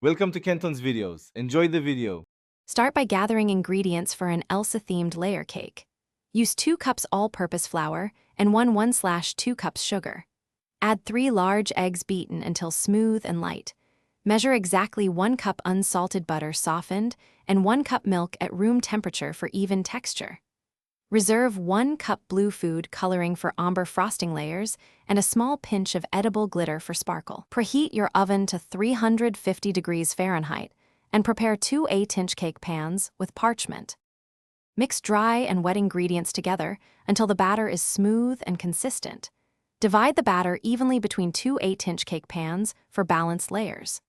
Welcome to Kenton's videos. Enjoy the video. Start by gathering ingredients for an Elsa-themed layer cake. Use 2 cups all-purpose flour and 1/2 cups sugar. Add 3 large eggs beaten until smooth and light. Measure exactly 1 cup unsalted butter softened and 1 cup milk at room temperature for even texture. Reserve 1 cup blue food coloring for amber frosting layers and a small pinch of edible glitter for sparkle. Preheat your oven to 350 degrees Fahrenheit and prepare 2 8-inch cake pans with parchment. Mix dry and wet ingredients together until the batter is smooth and consistent. Divide the batter evenly between 2 8-inch cake pans for balanced layers.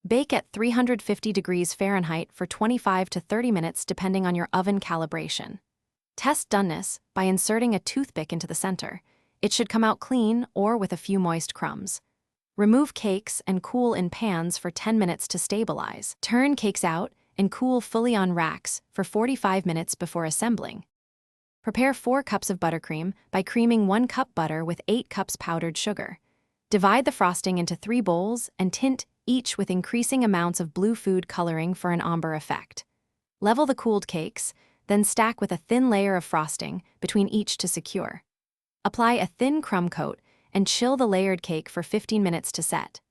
Bake at 350 degrees Fahrenheit for 25 to 30 minutes depending on your oven calibration. Test doneness by inserting a toothpick into the center. It should come out clean or with a few moist crumbs. Remove cakes and cool in pans for 10 minutes to stabilize. Turn cakes out and cool fully on racks for 45 minutes before assembling. Prepare 4 cups of buttercream by creaming 1 cup butter with 8 cups powdered sugar. Divide the frosting into 3 bowls and tint each with increasing amounts of blue food coloring for an amber effect. Level the cooled cakes, then stack with a thin layer of frosting between each to secure. Apply a thin crumb coat and chill the layered cake for 15 minutes to set.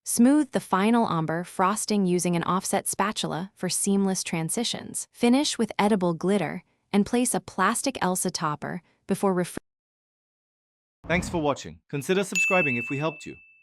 Smooth the final amber frosting using an offset spatula for seamless transitions. Finish with edible glitter and place a plastic Elsa topper before Thanks for watching. Consider subscribing if we helped you.